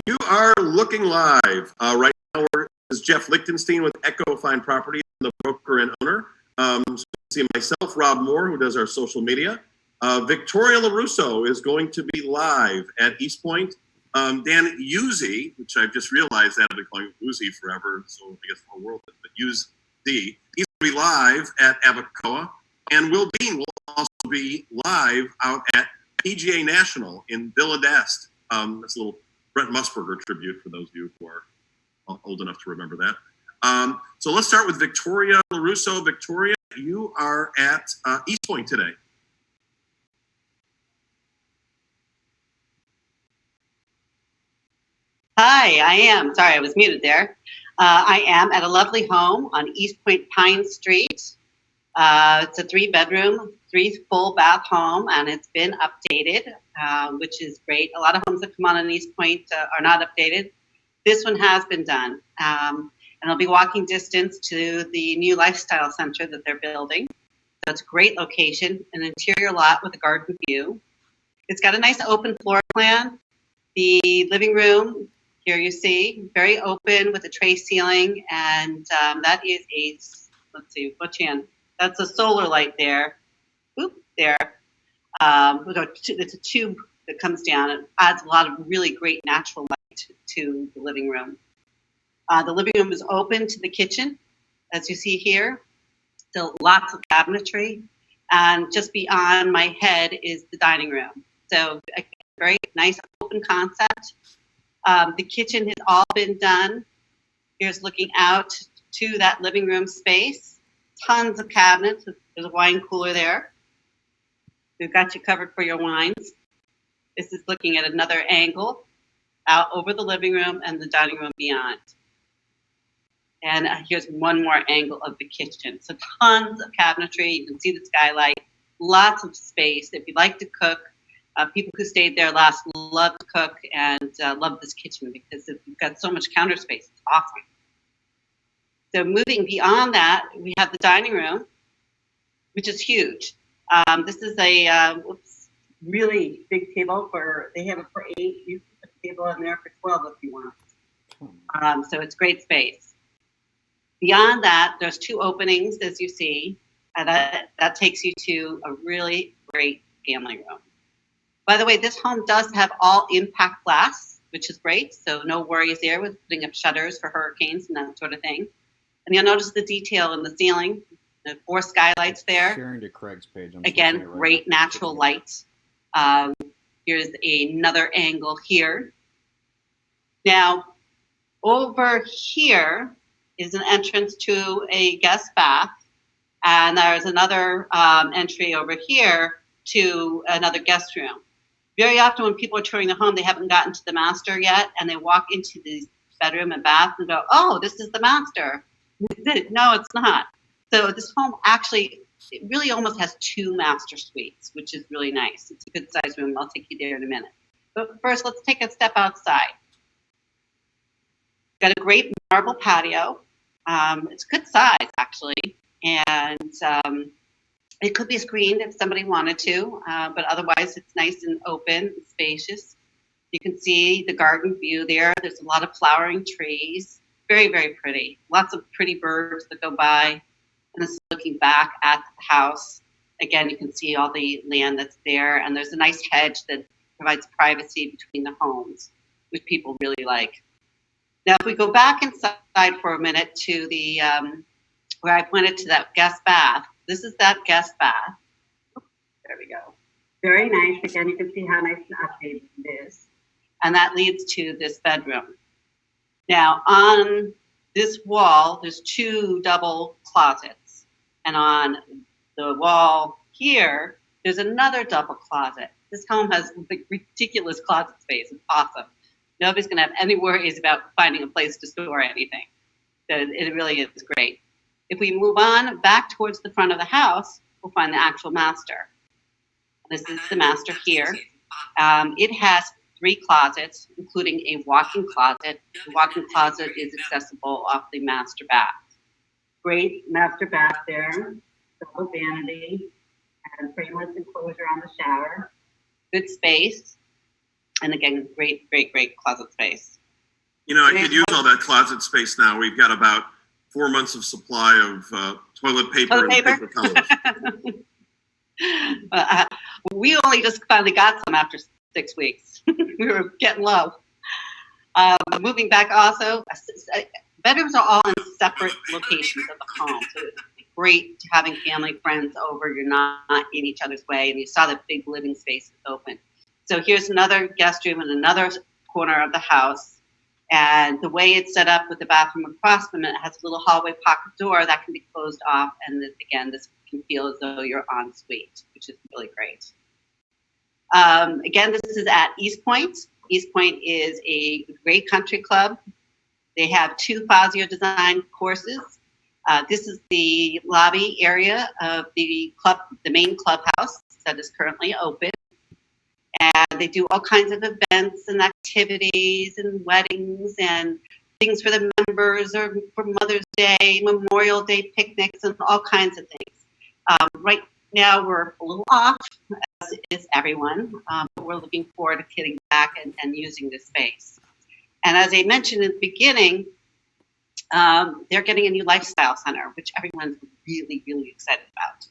You are looking live. Right now, this is Jeff Lichtenstein with Echo Fine Properties, the broker and owner. So you see myself, Rob Moore, who does our social media. Victoria LaRusso is going to be live at Eastpointe. Dan Uzzi, which I've just realized that I've been calling Uzi forever, so I guess the whole world is, but Uzzi, he's going to be live at Abacoa. And Will Bean will also be live out at PGA National in Villa d'Este. That's a little Brent Musburger tribute for those of you who are old enough to remember that. So let's start with Victoria LaRusso. Victoria, you are at Eastpointe today. Hi, I am. Sorry, I was muted there. I am at a lovely home on Eastpointe Pine Street. It's a 3-bedroom, 3 full bath home, and it's been updated, which is great. A lot of homes that come on in Eastpointe are not updated. This one has been done, and it'll be walking distance to the new lifestyle center that they're building. So it's a great location, an interior lot with a garden view. It's got a nice open floor plan. The living room, here you see, very open with a tray ceiling, and that is a, let's see, that's a solar light there. Oop, there. It's a tube that comes down. It adds a lot of really great natural light to the living room. The living room is open to the kitchen, as you see here. Still lots of cabinetry. And just beyond my head is the dining room. So a very nice open concept. The kitchen has all been done. Here's looking out to that living room space. Tons of cabinets. There's a wine cooler there. We've got you covered for your wines. This is looking at another angle out over the living room and the dining room beyond. And here's one more angle of the kitchen. So tons of cabinetry. You can see the skylight. Lots of space. If you like to cook, people who stayed there last love to cook and love this kitchen because you've got so much counter space. It's awesome. So moving beyond that, we have the dining room, which is huge. This is a really big table for, they have it for 8. You can put a table in there for 12 if you want. So it's great space. Beyond that, there's 2 openings, as you see, and that takes you to a really great family room. By the way, this home does have all impact glass, which is great. So no worries there with putting up shutters for hurricanes and that sort of thing. And you'll notice the detail in the ceiling, the 4 skylights there. Sharing to Craig's page. Again, great natural lights. Here's another angle here. Now, over here is an entrance to a guest bath. And there's another entry over here to another guest room. Very often when people are touring the home, they haven't gotten to the master yet, and they walk into the bedroom and bath and go, oh, this is the master. No, it's not. So this home actually, it really almost has 2 master suites, which is really nice. It's a good size room. I'll take you there in a minute. But first, let's take a step outside. Got a great marble patio. It's good size, actually. And it could be screened if somebody wanted to, but otherwise it's nice and open and spacious. You can see the garden view there. There's a lot of flowering trees. Very, very pretty. Lots of pretty birds that go by. And this is looking back at the house. Again, you can see all the land that's there. And there's a nice hedge that provides privacy between the homes, which people really like. Now, if we go back inside for a minute to the where I pointed to that guest bath, this is that guest bath. There we go. Very nice. Again, you can see how nice and updated it is. And that leads to this bedroom. Now, on this wall, there's 2 double closets. And on the wall here, there's another double closet. This home has ridiculous closet space. It's awesome. Nobody's going to have any worries about finding a place to store anything. So it really is great. If we move on back towards the front of the house, we'll find the actual master. This is the master here. It has 3 closets, including a walk-in closet. The walk-in closet is accessible off the master bath. Great master bath there, double vanity, and frameless enclosure on the shower. Good space. And again, great, great, great closet space. You know, I could use all that closet space now. We've got about 4 months of supply of toilet paper and paper towels. We only just finally got some after 6 weeks. We were getting low. Moving back also, bedrooms are all in separate locations of the home. So it's great having family, friends over. You're not in each other's way. And you saw the big living space open. So here's another guest room in another corner of the house. And the way it's set up with the bathroom across from it has a little hallway pocket door that can be closed off. And again, this can feel as though you're en suite, which is really great. Again, this is at Eastpointe. Eastpointe is a great country club. They have 2 Fazio design courses. This is the lobby area of the club, the main clubhouse that is currently open. And they do all kinds of events and activities and weddings and things for the members, or for Mother's Day, Memorial Day picnics, and all kinds of things. Right now we're a little off, as is everyone, but we're looking forward to getting back and using this space. And as I mentioned in the beginning, they're getting a new lifestyle center, which everyone's really, really excited about.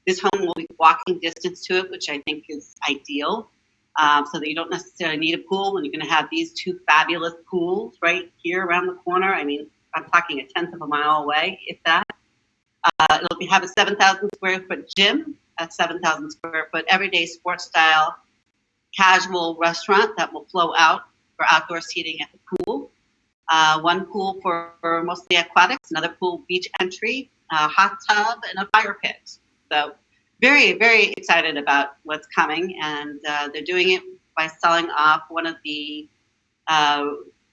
This home will be walking distance to it, which I think is ideal. So that you don't necessarily need a pool when you're going to have these 2 fabulous pools right here around the corner. I mean, I'm talking a 1/10 of a mile away, if that. It'll have a 7,000 square foot gym, a 7,000 square foot everyday sports style casual restaurant that will flow out for outdoor seating at the pool. 1 pool for mostly aquatics, another pool beach entry, a hot tub, and a fire pit. So very, very excited about what's coming, and they're doing it by selling off one of the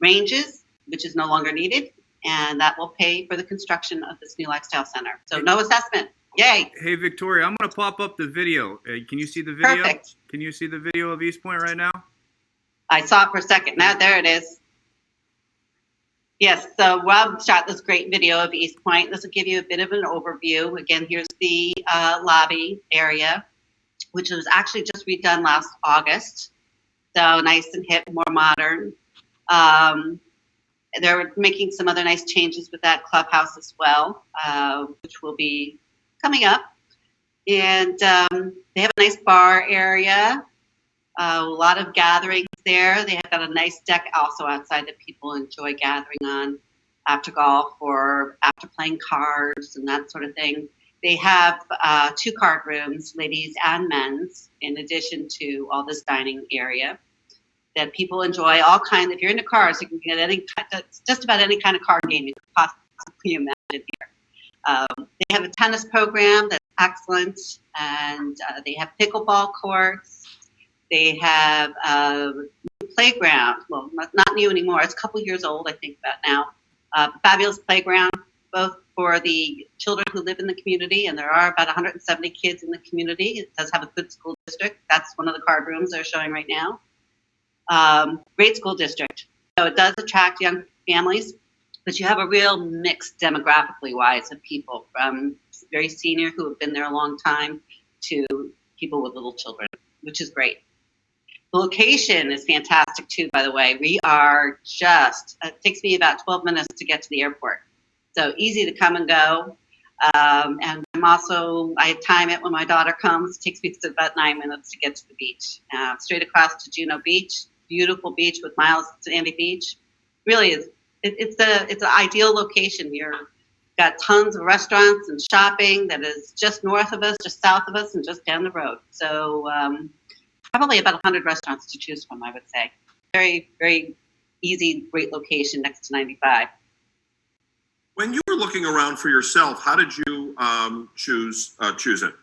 ranges, which is no longer needed, and that will pay for the construction of this new lifestyle center. So no assessment. Yay. Hey, Victoria, I'm going to pop up the video. Can you see the video? Perfect. Can you see the video of Eastpointe right now? I saw it for a second. Now there it is. Yes, so Rob shot this great video of Eastpointe. This will give you a bit of an overview. Again, here's the lobby area, which was actually just redone last August. So nice and hip, more modern. They're making some other nice changes with that clubhouse as well, which will be coming up. And they have a nice bar area, a lot of gatherings there. They have got a nice deck also outside that people enjoy gathering on after golf or after playing cards and that sort of thing. They have 2 card rooms, ladies and men's, in addition to all this dining area that people enjoy. All kinds. If you're into cards, you can get just about any kind of card game you could possibly imagine here. They have a tennis program that's excellent, and they have pickleball courts. They have a playground. Well, not new anymore. It's a couple years old, I think, about now. Fabulous playground, both for the children who live in the community, and there are about 170 kids in the community. It does have a good school district. That's one of the card rooms they're showing right now. Great school district. So it does attract young families, but you have a real mix demographically wise of people, from very senior who have been there a long time to people with little children, which is great. The location is fantastic too, by the way. We are it takes me about 12 minutes to get to the airport. So easy to come and go. And I time it when my daughter comes. It takes me about 9 minutes to get to the beach. Straight across to Juneau Beach, beautiful beach with miles to Sandy Beach. Really is. It's an ideal location. You've got tons of restaurants and shopping that is just north of us, just south of us, and just down the road. So probably about 100 restaurants to choose from, I would say. Very, very easy, great location next to 95. When you were looking around for yourself, how did you choose it?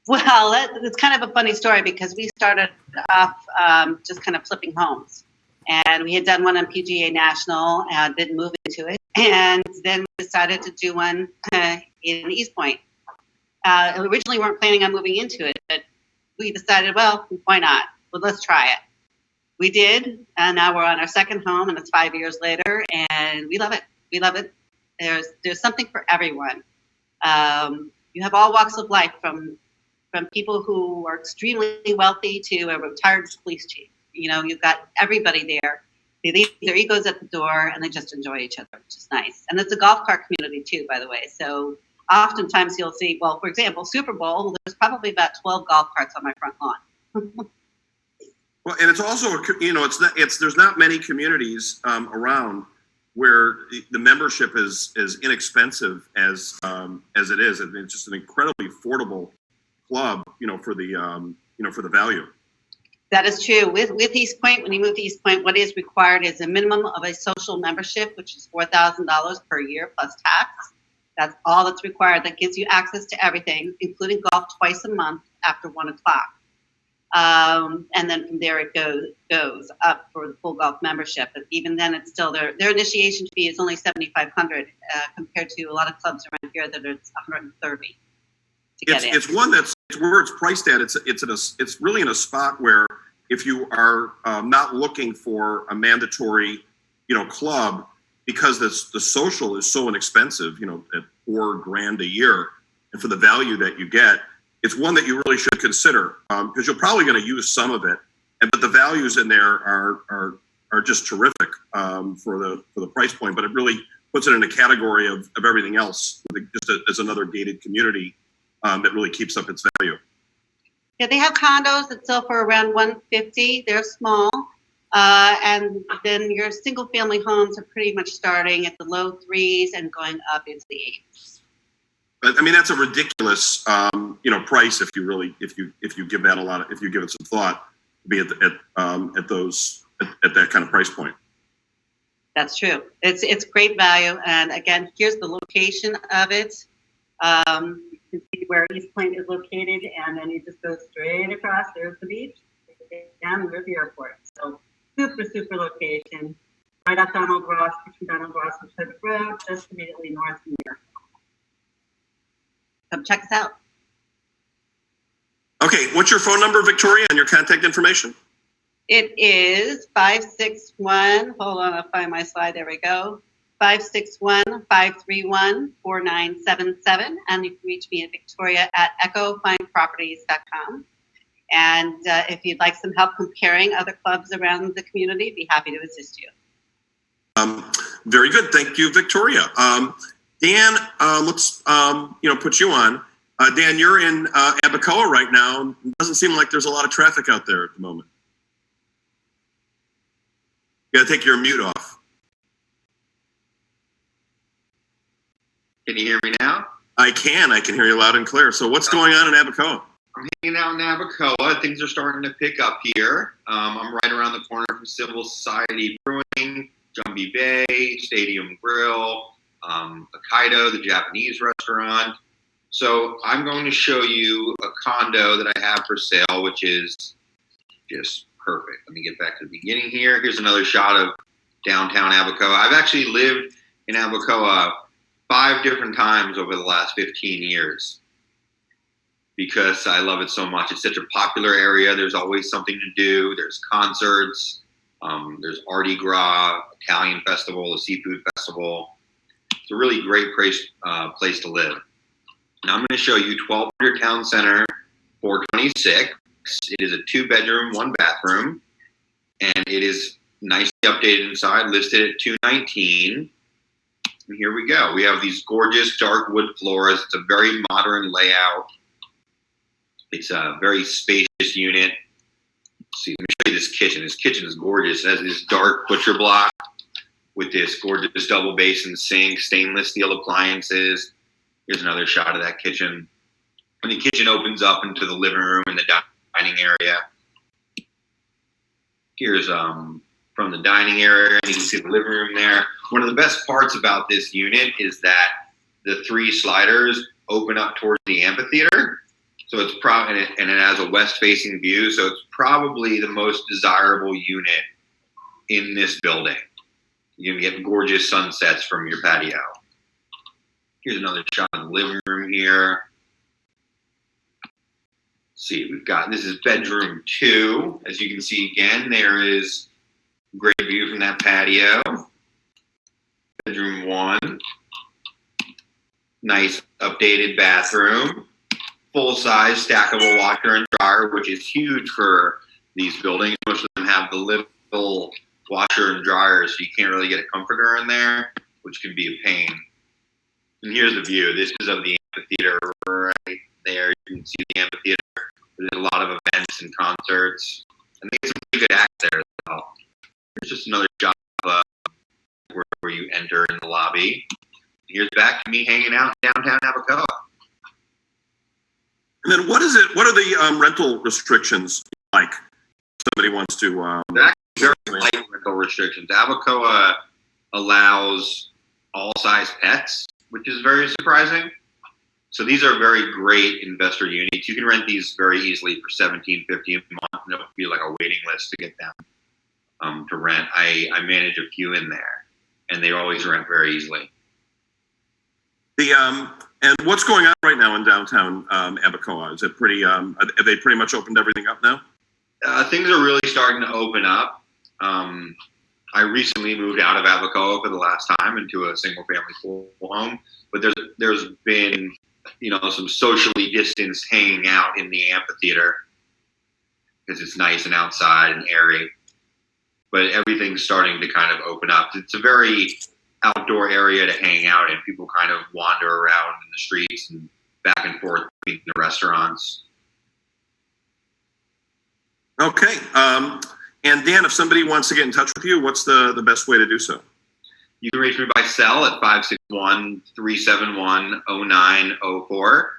Well, it's kind of a funny story because we started off just kind of flipping homes. And we had done one on PGA National and didn't move into it. And then we decided to do one in Eastpointe. Originally, we weren't planning on moving into it, but we decided, well, why not? Well, let's try it. We did, and now we're on our second home, and it's 5 years later, and we love it. We love it. There's something for everyone. You have all walks of life, from from people who are extremely wealthy to a retired police chief. You've got everybody there. They leave their egos at the door and they just enjoy each other, which is nice. And it's a golf cart community too, by the way. So oftentimes you'll see, well, for example, Super Bowl, there's probably about 12 golf carts on my front lawn. Well, and it's also, there's not many communities around where the membership is inexpensive as it is. I mean, it's just an incredibly affordable club, for the value. That is true. With Eastpointe, when you move to Eastpointe, what is required is a minimum of a social membership, which is $4,000 per year plus tax. That's all that's required. That gives you access to everything, including golf twice a month after 1 o'clock. And then from there it goes up for the full golf membership. But even then, it's still their initiation fee is only $7,500 compared to a lot of clubs around here that it's $130 to get in. It's one that's where it's priced at. It's really in a spot where if you are not looking for a mandatory, club, because the social is so inexpensive, at $4,000 a year, and for the value that you get, it's one that you really should consider because you're probably going to use some of it, but the values in there are just terrific for the price point. But it really puts it in a category of everything else, just as another gated community that really keeps up its value. Yeah, they have condos that sell for around $150. They're small, and then your single-family homes are pretty much starting at the low threes and going up into the eights. I mean, that's a ridiculous, price if you give that if you give it some thought, to be at that kind of price point. That's true. It's great value, and again, here's the location of it. You can see where Eastpointe is located, and then you just go straight across. There's the beach, and there's the airport. So super location, right off Donald Ross, between Donald Ross and Pacific Road, just immediately north from here. Come check us out. Okay, what's your phone number, Victoria, and your contact information? It is 561. Hold on, I'll find my slide. There we go. 561-531-4977, and you can reach me at Victoria at echofineproperties.com. And if you'd like some help comparing other clubs around the community, I'd be happy to assist you. Very good, thank you, Victoria. Dan, let's put you on. Dan, you're in Abacoa right now. It doesn't seem like there's a lot of traffic out there at the moment. You got to take your mute off. Can you hear me now? I can hear you loud and clear. So what's going on in Abacoa? I'm hanging out in Abacoa. Things are starting to pick up here. I'm right around the corner from Civil Society Brewing, Jumbie Bay, Stadium Grill, Hokkaido, the Japanese restaurant. So I'm going to show you a condo that I have for sale, which is just perfect. Let me get back to the beginning here. Here's another shot of downtown Abacoa. I've actually lived in Abacoa 5 different times over the last 15 years because I love it so much. It's such a popular area. There's always something to do. There's concerts. There's Mardi Gras, Italian festival, a seafood festival. It's a really great place to live. Now I'm going to show you 1200 Town Center, 426. It is a 2-bedroom, 1-bathroom, and it is nicely updated inside, listed at $219. And here we go. We have these gorgeous dark wood floors. It's a very modern layout. It's a very spacious unit. Let's see, let me show you this kitchen. This kitchen is gorgeous. It has this dark butcher block with this gorgeous double basin sink, stainless steel appliances. Here's another shot of that kitchen. And the kitchen opens up into the living room and the dining area. Here's from the dining area, and you can see the living room there. One of the best parts about this unit is that the 3 sliders open up towards the amphitheater. So it's and it has a west-facing view, so it's probably the most desirable unit in this building. You can get gorgeous sunsets from your patio. Here's another shot of the living room here. Let's see, this is bedroom 2. As you can see again, there is great view from that patio. Bedroom 1. Nice updated bathroom. full-size stackable washer and dryer, which is huge for these buildings. Most of them have the little washer and dryer, so you can't really get a comforter in there, which can be a pain. And here's the view. This is of the amphitheater right there. You can see the amphitheater. There's a lot of events and concerts. And they get some pretty good acts there as well. Here's just another shot of where you enter in the lobby. Here's back to me hanging out in downtown Abacoa. And then what is it? What are the rental restrictions like? If somebody wants to. Very light rental restrictions. Abacoa allows all size pets, which is very surprising. So these are very great investor units. You can rent these very easily for $17.50 a month. And it would be like a waiting list to get them to rent. I manage a few in there, and they always rent very easily. And what's going on right now in downtown Abacoa? Is it pretty? Have they pretty much opened everything up now? Things are really starting to open up. I recently moved out of Abacoa for the last time into a single-family full home, but there's been some socially distanced hanging out in the amphitheater because it's nice and outside and airy. But everything's starting to kind of open up. It's a very outdoor area to hang out in. People kind of wander around in the streets and back and forth between the restaurants. Okay. And Dan, if somebody wants to get in touch with you, what's the best way to do so? You can reach me by cell at 561-371-0904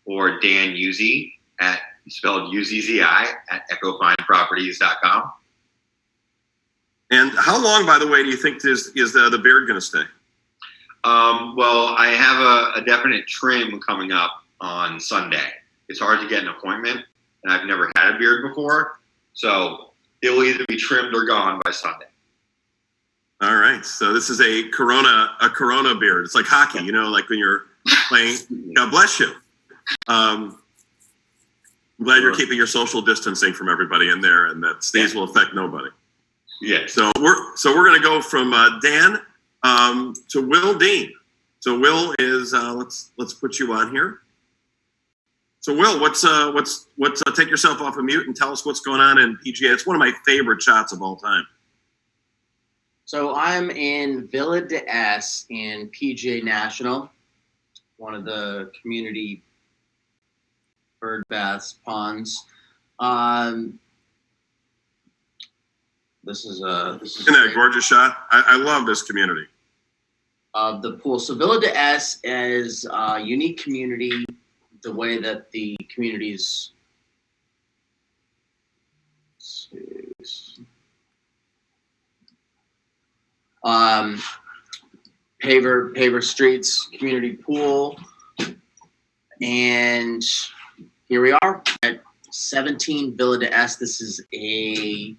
or Dan Uzzi spelled U-Z-Z-I at echofineproperties.com. And how long, by the way, do you think is the beard going to stay? Well, I have a definite trim coming up on Sunday. It's hard to get an appointment, and I've never had a beard before, so it will either be trimmed or gone by Sunday. All right. So this is a Corona beard. It's like hockey, like when you're playing. God bless you. I'm glad you're keeping your social distancing from everybody in there, and that sneeze will affect nobody. Yeah. So we're going to go from Dan to Will Dean. So Will is let's put you on here. So Will, what's take yourself off of mute and tell us what's going on in PGA. It's one of my favorite shots of all time. So I'm in Villa de S in PGA National, one of the community bird baths ponds. This is Isn't that a gorgeous shot? I love this community. Of the pool. So Villa de S is a unique community. The way that the communities paver streets, community pool, and here we are at 17 Villa de S. This is a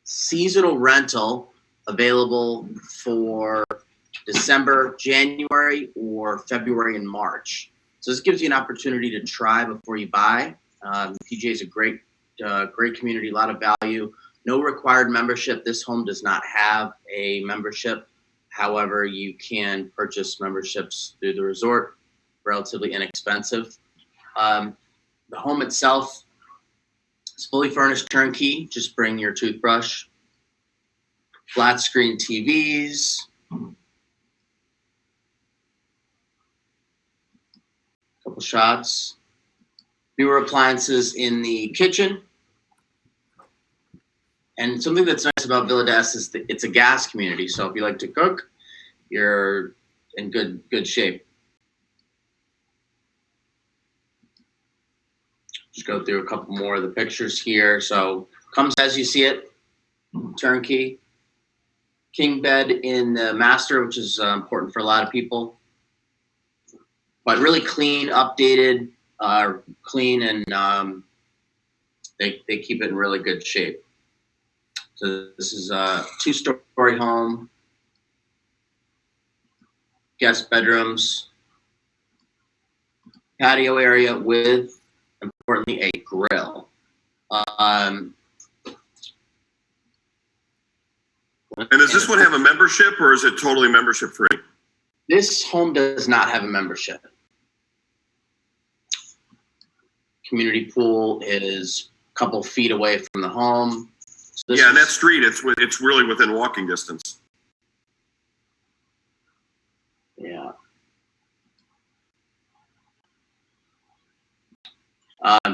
seasonal rental available for December, January, or February and March. So this gives you an opportunity to try before you buy. PGA is a great community, a lot of value. No required membership. This home does not have a membership. However, you can purchase memberships through the resort, relatively inexpensive. The home itself is fully furnished turnkey. Just bring your toothbrush, flat screen TVs, couple shots, newer appliances in the kitchen. And something that's nice about Villa de S is that it's a gas community. So if you like to cook, you're in good shape. Just go through a couple more of the pictures here. So comes as you see it, turnkey. King bed in the master, which is important for a lot of people. But really clean, updated, clean, and they keep it in really good shape. So this is a 2-story home, guest bedrooms, patio area with, importantly, a grill. And does this one have a membership, or is it totally membership free? This home does not have a membership. community pool is a couple feet away from the home. So Yeah, and that street, it's really within walking distance. Yeah.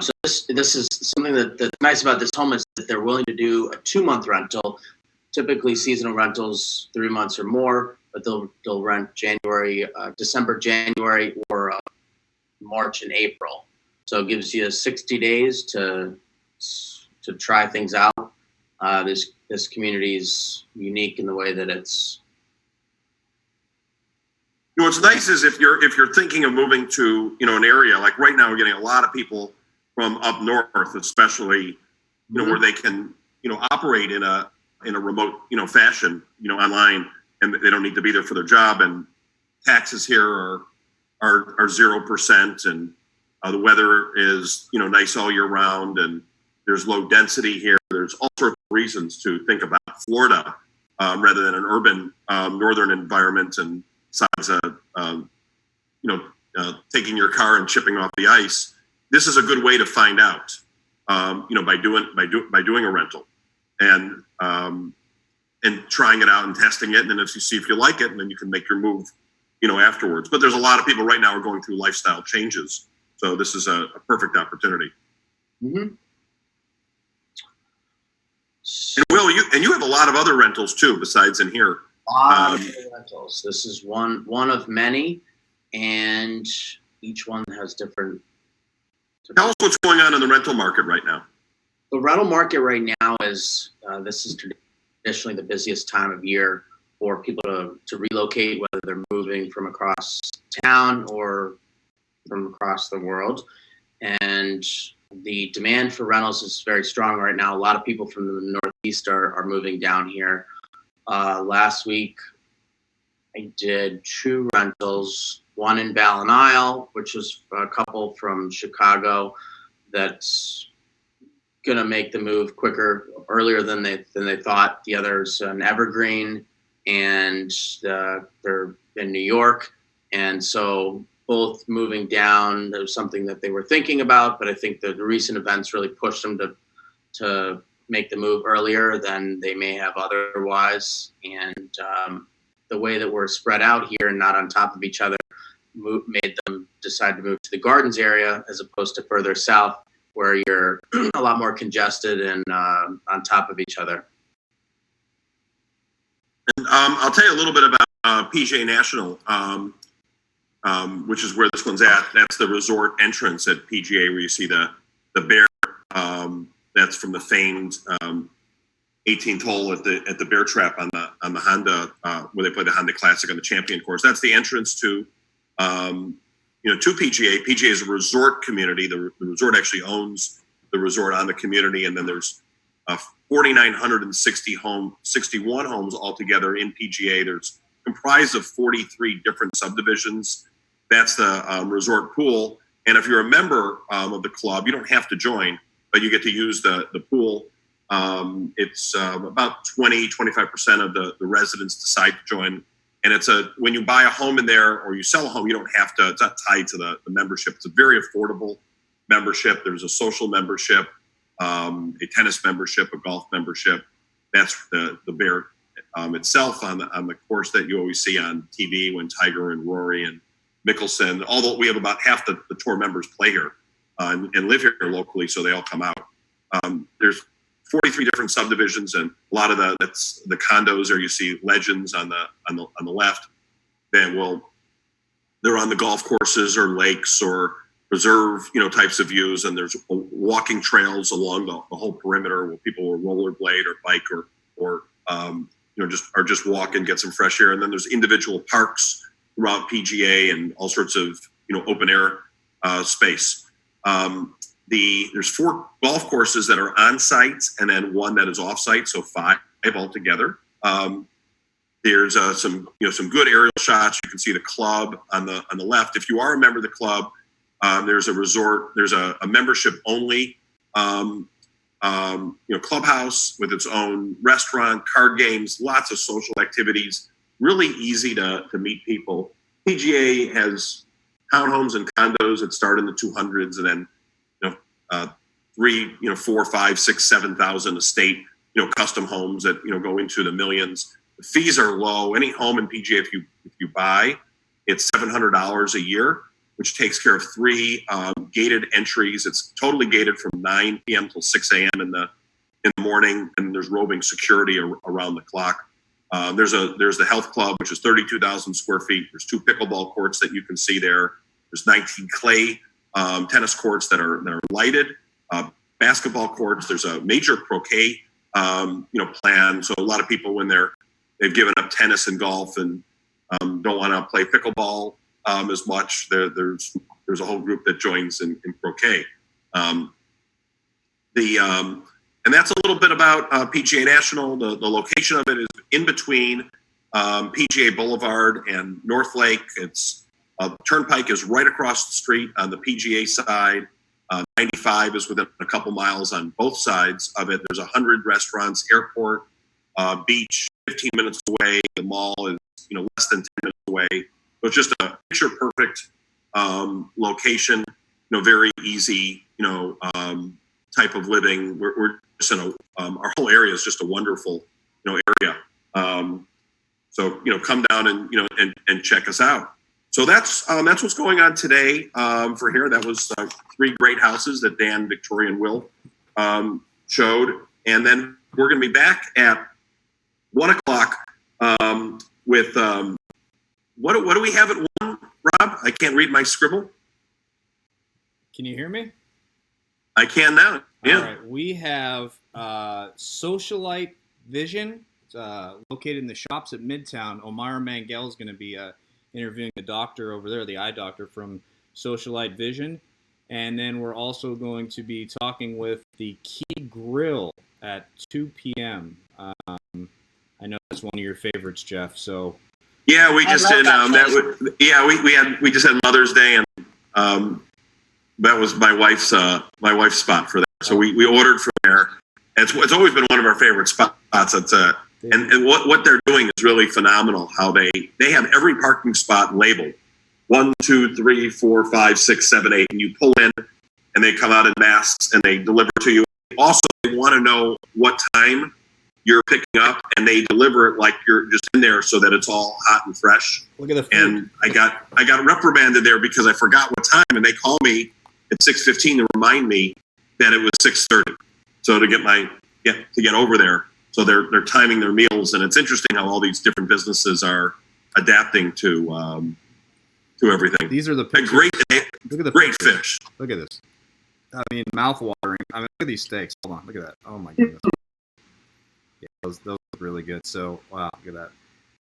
So this is something that's nice about this home is that they're willing to do a 2-month rental. Typically, seasonal rentals 3 months or more, but they'll rent December, January, or March and April. So it gives you 60 days to try things out. This community is unique in the way that it's. You know, what's nice is if you're thinking of moving to, you know, an area like right now, we're getting a lot of people from up north, especially, you know, where they can, you know, operate in a remote, you know, fashion, you know, online, and they don't need to be there for their job. And taxes here are 0%, and the weather is, you know, nice all year round, and there's low density here. There's all sorts of reasons to think about Florida rather than an urban northern environment. And besides, taking your car and chipping off the ice, this is a good way to find out, you know, by doing a rental and trying it out and testing it. And then if you like it, and then you can make your move, you know, afterwards. But there's a lot of people right now are going through lifestyle changes. So this is a perfect opportunity. Mm-hmm. And Will, you have a lot of other rentals too, besides in here. Rentals. This is one of many, and each one has different. Tell us what's going on in the rental market right now. The rental market right now is this is traditionally the busiest time of year for people to relocate, whether they're moving from across town or from across the world. And the demand for rentals is very strong right now. A lot of people from the Northeast are moving down here. Last week, I did 2 rentals, one in Ballin Isle, which was a couple from Chicago that's going to make the move earlier than they thought. The other's an Evergreen, and they're in New York. And so both moving down, there was something that they were thinking about, but I think that the recent events really pushed them to make the move earlier than they may have otherwise. And the way that we're spread out here and not on top of each other made them decide to move to the Gardens area as opposed to further south, where you're a lot more congested and on top of each other. And I'll tell you a little bit about PGA National, which is where this one's at. That's the resort entrance at PGA, where you see the bear. That's from the famed 18th hole at the Bear Trap on the Honda, where they play the Honda Classic on the Champion course. That's the entrance to to PGA. PGA is a resort community. The resort actually owns the resort on the community, and then there's 4,961 homes altogether in PGA. There's comprised of 43 different subdivisions. That's the resort pool. And if you're a member of the club, you don't have to join, but you get to use the pool. It's about 25% of the residents decide to join. And when you buy a home in there or you sell a home, you don't have to, it's not tied to the membership. It's a very affordable membership. There's a social membership, a tennis membership, a golf membership. That's the Bear itself on the course that you always see on TV when Tiger and Rory and Mickelson, although we have about half the tour members play here and live here locally, so they all come out. There's 43 different subdivisions, and a lot of that's the condos, or you see Legends on the left. They're on the golf courses or lakes or preserve types of views, and there's walking trails along the whole perimeter where people will rollerblade or bike or just walk and get some fresh air. And then there's individual parks throughout PGA and all sorts of open air space. There's 4 golf courses that are on site and then 1 that is off site, so 5 altogether. There's some good aerial shots. You can see the club on the left. If you are a member of the club, there's a resort. There's a membership only clubhouse with its own restaurant, card games, lots of social activities. Really easy to meet people. PGA has townhomes and condos that start in the 200s, and then 3, 4, 5, 6, 7,000 estate, custom homes that, go into the millions. The fees are low. Any home in PGA, if you buy, it's $700 a year, which takes care of 3 gated entries. It's totally gated from 9 p.m. till 6 a.m. in the morning, and there's roving security around the clock. There's the health club, which is 32,000 square feet. There's 2 pickleball courts that you can see there. There's 19 clay tennis courts that are lighted. Basketball courts. There's a major croquet, plan. So a lot of people, when they've given up tennis and golf and don't want to play pickleball as much, there's a whole group that joins in croquet. And that's a little bit about PGA National. The location of it is in between PGA Boulevard and North Lake. It's Turnpike is right across the street on the PGA side. 95 is within a couple miles on both sides of it. There's 100 restaurants, airport, beach, 15 minutes away. The mall is less than 10 minutes away. So it's just a picture perfect location. Very easy. Type of living. We're just in our whole area is just a wonderful area. So come down and check us out. So that's what's going on today for here. That was 3 great houses that Dan, Victoria, and Will showed, and then we're going to be back at 1 o'clock with what do we have at 1, Rob? I can't read my scribble. Can you hear me? I can now. Yeah. All right. We have Socialite Vision. It's located in the shops at Midtown. Omar Mangel is going to be interviewing the doctor over there, the eye doctor from Socialite Vision. And then we're also going to be talking with the Key Grill at 2 p.m. I know that's one of your favorites, Jeff. So yeah, we just did we just had Mother's Day, and that was my wife's spot for that. So we ordered from there. It's always been one of our favorite spots. It's and what they're doing is really phenomenal. How they have every parking spot labeled 1, 2, 3, 4, 5, 6, 7, 8, and you pull in, and they come out in masks and they deliver to you. Also, they want to know what time you're picking up, and they deliver it like you're just in there, so that it's all hot and fresh. Look at the food. And I got reprimanded there because I forgot what time, and they call me at 6:15 to remind me that it was 6:30. So to get over there. So they're timing their meals, and it's interesting how all these different businesses are adapting to everything. These are the pictures. Look at the great pictures. fish. Look at this. I mean, mouth-watering. I mean, look at these steaks. Hold on. Look at that. Oh, my goodness. Yeah, those look really good. So, wow, look at that.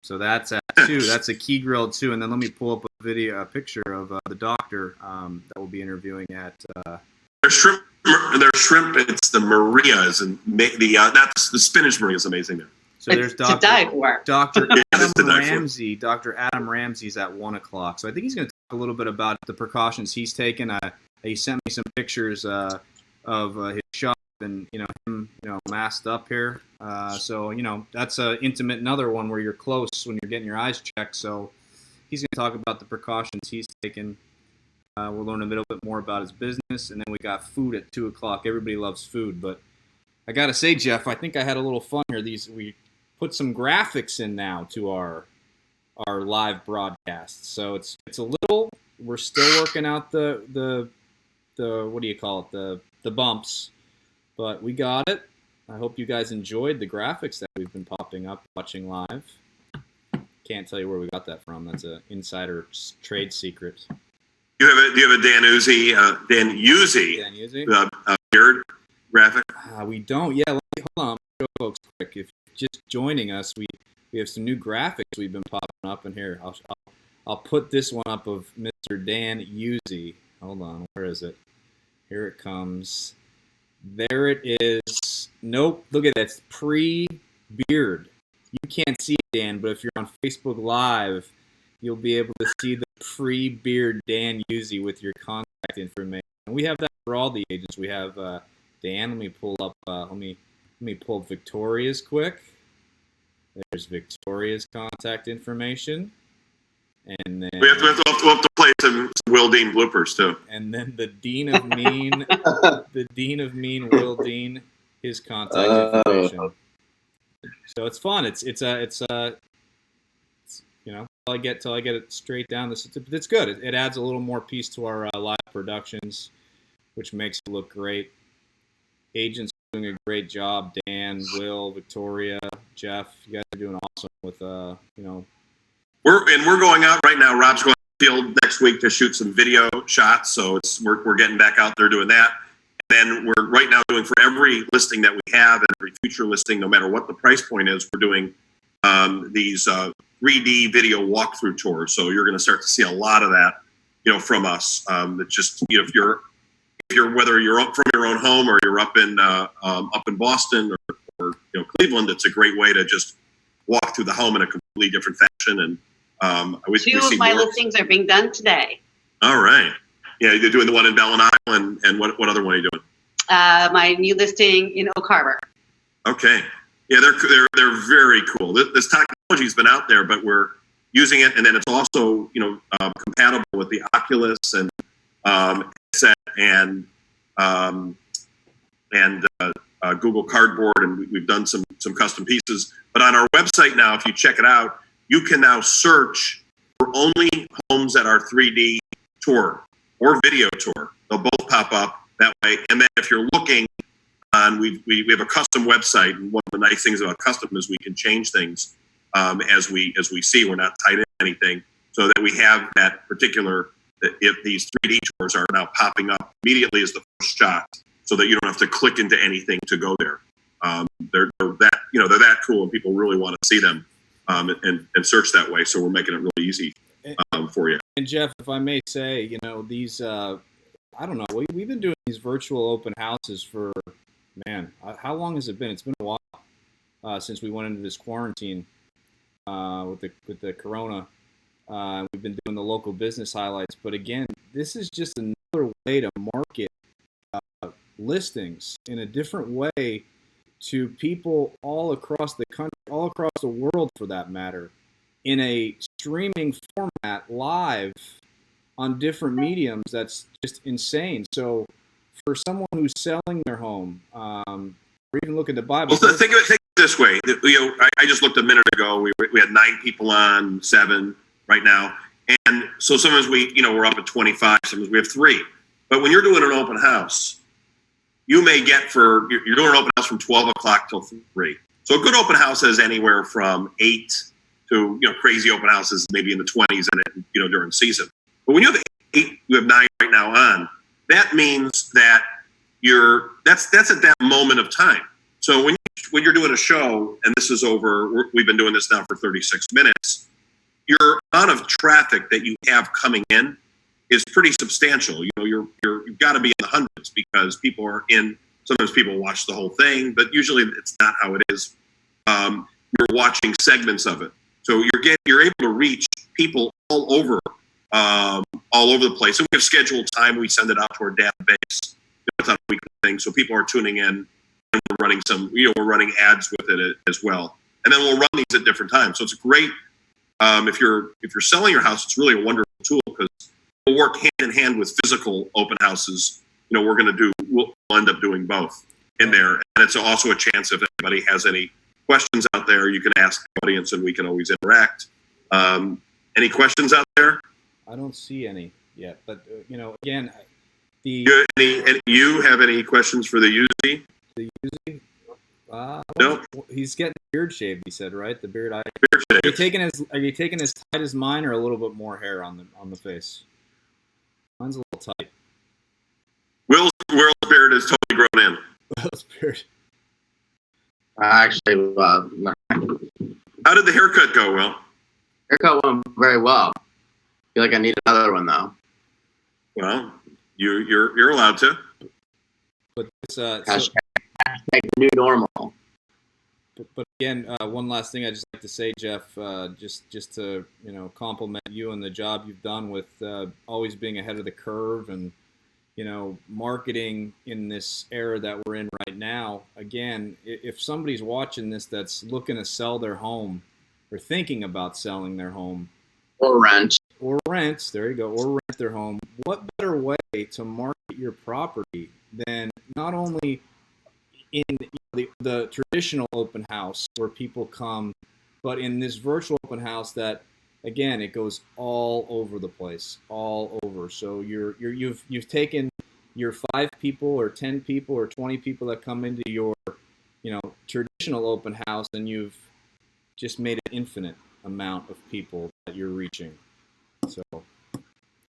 So that's at 2. That's a Key Grill 2. And then let me pull up a picture of the doctor that we'll be interviewing at. Their shrimp. It's the Marias, and that's the spinach Maria is amazing there. So there's to die for. Dr. Adam Ramsey. Dr. Adam Ramsey's at 1 o'clock. So I think he's going to talk a little bit about the precautions he's taken. He sent me some pictures of his shop and him masked up here. So that's an intimate another one where you're close when you're getting your eyes checked. So he's going to talk about the precautions he's taken. We'll learn a little bit more about his business, and then we got food at 2 o'clock. Everybody loves food, but I gotta say, Jeff, I think I had a little fun here. We put some graphics in now to our live broadcast, so it's a little. We're still working out the what do you call it, the bumps, but we got it. I hope you guys enjoyed the graphics that we've been popping up watching live. Can't tell you where we got that from. That's an insider trade secret. Do you have a Dan Uzzi beard graphic? We don't. Yeah, hold on, show folks quick. If you're just joining us, we have some new graphics we've been popping up in here. I'll put this one up of Mr. Dan Uzzi. Hold on, where is it? Here it comes. There it is. Nope, look at that. It's pre-beard. You can't see it, Dan, but if you're on Facebook Live, you'll be able to see the pre-beard Dan Uzzi with your contact information. And we have that for all the agents. We have Dan. Let me pull up. Let me pull up Victoria's quick. There's Victoria's contact information, and then we'll have to play play some Will Dean bloopers too. And then the Dean of Mean, Will Dean, his contact information. So it's fun. It's you know, till I get it straight down. It's good. It adds a little more piece to our live productions, which makes it look great. Agents are doing a great job. Dan, Will, Victoria, Jeff, you guys are doing awesome with you know. We're going out right now. Rob's going to the field next week to shoot some video shots. So we're getting back out there doing that. And then we're right now doing, for every listing that we have and every future listing, no matter what the price point is, we're doing these 3D video walkthrough tours. So you're going to start to see a lot of that, you know, from us. It's just, you know, if you're whether you're up from your own home or you're up in Boston or you know, Cleveland, it's a great way to just walk through the home in a completely different fashion. And Two of my listings are being done today. All right. Yeah, you're doing the one in Bell Isle, and what other one are you doing? My new listing in Oak Harbor. Okay. Yeah, they're very cool. This technology's been out there, but we're using it, and then it's also, you know, compatible with the Oculus and headset and Google Cardboard, and we've done some custom pieces. But on our website now, if you check it out, you can now search for only homes that are 3D tour or video tour. They'll both pop up that way. And then if you're looking on, we have a custom website, and one of the nice things about custom is we can change things as we see. We're not tied in anything, so that we have that particular. If these 3D tours are now popping up immediately as the first shot, so that you don't have to click into anything to go there. They're that, you know, they're that cool, and people really want to see them and search that way. So we're making it really easy for you. And Jeff, if I may say, you know, these I don't know, we've been doing these virtual open houses for, man, how long has it been? It's been a while since we went into this quarantine with the corona. We've been doing the local business highlights, but again, this is just another way to market listings in a different way to people all across the country, all across the world for that matter, in a streaming format live on different mediums. That's just insane. So for someone who's selling their home, or even looking to buy, well, think of it this way. You know, I just looked a minute ago. We had 9 people on, 7 right now, and so sometimes we're up at 25. Sometimes we have 3. But when you're doing an open house, you may get you're doing an open house from 12 o'clock till 3. So a good open house has anywhere from 8 to, you know, crazy open houses maybe in the 20s in it, you know, during season. But when you have 8, you have 9 right now on. That means that that's at that moment of time. So when you're doing a show, and this is over, we've been doing this now for 36 minutes. Your amount of traffic that you have coming in is pretty substantial. You know, you've got to be in the hundreds, because people are in. Sometimes people watch the whole thing, but usually it's not how it is. You're watching segments of it, so you're able to reach people all over the place. And we have scheduled time. We send it out to our database. It's on a weekly thing, so people are tuning in, and we're running we're running ads with it as well. And then we'll run these at different times. So it's great. If you're selling your house, it's really a wonderful tool, because we'll work hand in hand with physical open houses. You know, we'll end up doing both in there. And it's also a chance, if anybody has any questions out there, you can ask the audience, and we can always interact. Any questions out there? I don't see any yet, but you know, again, you have any questions for the UZ? The UZ? No. He's getting the beard shaved. He said, right? The beard. Beard shaved. Are you taking as tight as mine, or a little bit more hair on the face? Mine's a little tight. Will's beard is totally grown in. Will's beard. Actually, How did the haircut go, Will? haircut went very well. I feel like I need another one though. Well, you're allowed to. But it's Hashtag the new normal. But again, one last thing I'd just like to say, Jeff, just to, you know, compliment you and the job you've done with always being ahead of the curve, and, you know, marketing in this era that we're in right now. Again, if somebody's watching this that's looking to sell their home or thinking about selling their home, Or rent. or rent. There you go, or rent their home. What better way to market your property than not only in the traditional open house where people come, but in this virtual open house that, again, it goes all over the place, all over. So you've taken your 5 people or 10 people or 20 people that come into your traditional open house, and you've just made an infinite amount of people that you're reaching. So.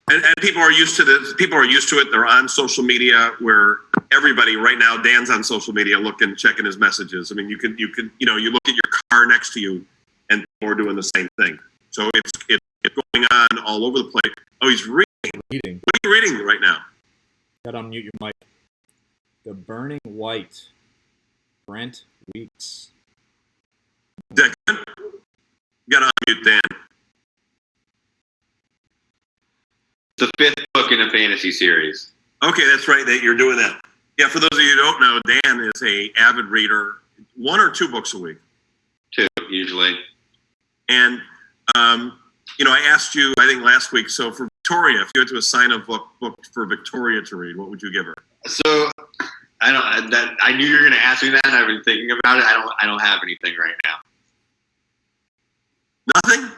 And people are used to this. People are used to it. They're on social media, where everybody right now, Dan's on social media, checking his messages. I mean, you look at your car next to you, and people are doing the same thing. So it's going on all over the place. Oh, he's reading. What are you reading right now? Got to unmute your mic. The Burning White, Brent Weeks. Is that good? You got to unmute Dan. It's the 5th book in a fantasy series. Okay, that's right. That you're doing that. Yeah, for those of you who don't know, Dan is a avid reader. 1 or 2 books a week. 2, usually. And I asked you, I think last week. So for Victoria, if you had to assign a book for Victoria to read, what would you give her? So I knew you were going to ask me that, and I've been thinking about it. I don't have anything right now. Nothing?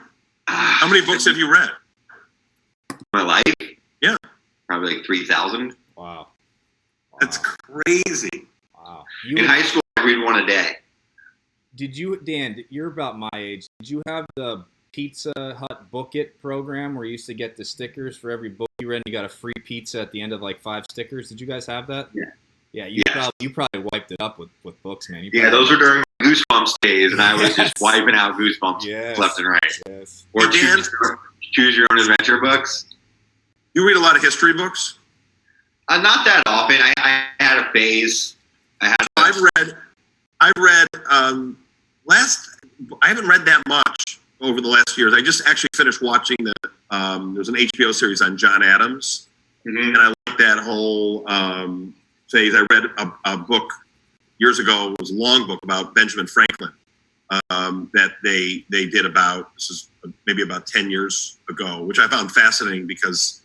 How many books have you read? My life? Yeah. Probably like 3,000. Wow. That's crazy. Wow. In high school, I read 1 a day. Did you, Dan, you're about my age. Did you have the Pizza Hut Book It program where you used to get the stickers for every book you read and you got a free pizza at the end of like 5 stickers? Did you guys have that? Yeah. Yeah, you probably wiped it up with books, man. Those were during Goosebumps days, and I was just wiping out Goosebumps left and right. Yes. Or choose your own adventure books. You read a lot of history books? Not that often. I had a phase. I haven't read that much over the last years. I just actually finished watching there's an HBO series on John Adams, and I like that whole phase. I read a book years ago. It was a long book about Benjamin Franklin that they did this is maybe about 10 years ago, which I found fascinating because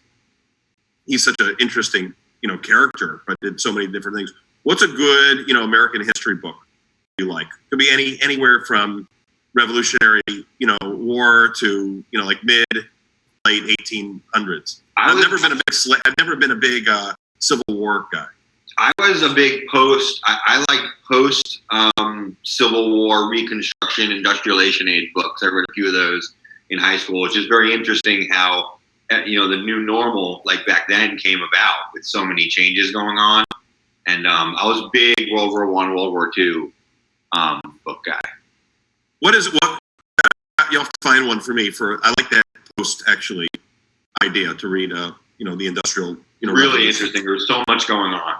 he's such an interesting character, but did so many different things. What's a good American history book you like? Could be anywhere from Revolutionary War to like late 1800s. I've never been a big Civil War guy. I was a big I like post Civil War Reconstruction Industrialization Age books. I read a few of those in high school, which is very interesting how the new normal like back then came about with so many changes going on. And I was a big World War I, World War II book guy. What you'll have to find one for me. I like that post actually idea to read the industrial really interesting. There's so much going on.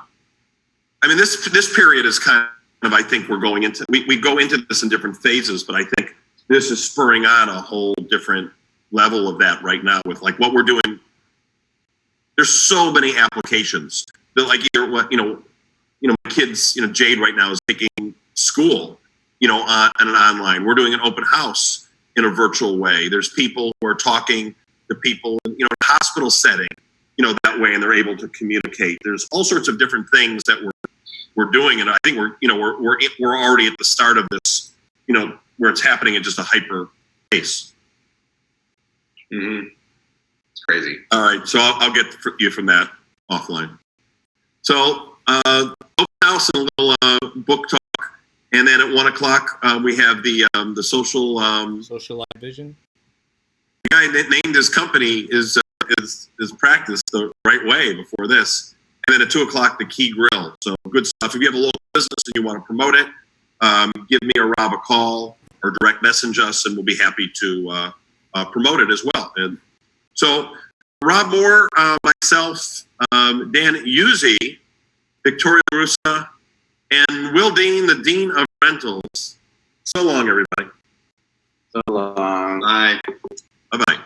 I mean, this period is kind of, I think we're going into, we go into this in different phases, but I think this is spurring on a whole different level of that right now with like what we're doing. There's so many applications that like my kids, Jade right now is taking school, on an online. We're doing an open house in a virtual way. There's people who are talking to people, in a hospital setting, that way, and they're able to communicate. There's all sorts of different things that we're doing, and I think we're already at the start of this, where it's happening at just a hyper pace. Mm-hmm. It's crazy. All right, so I'll get you from that offline. So open house and a little book talk, and then at 1:00 we have the social Social Live Vision. The guy that named his company is practiced the right way before this. And then at 2:00, the Key Grill. So good stuff. If you have a local business and you want to promote it, give me or Rob a call or direct message us, and we'll be happy to promote it as well. And so Rob Moore, myself, Dan Uzzi, Victoria Russa, and Will Dean, the Dean of Rentals. So long, everybody. So long. Bye. Bye-bye.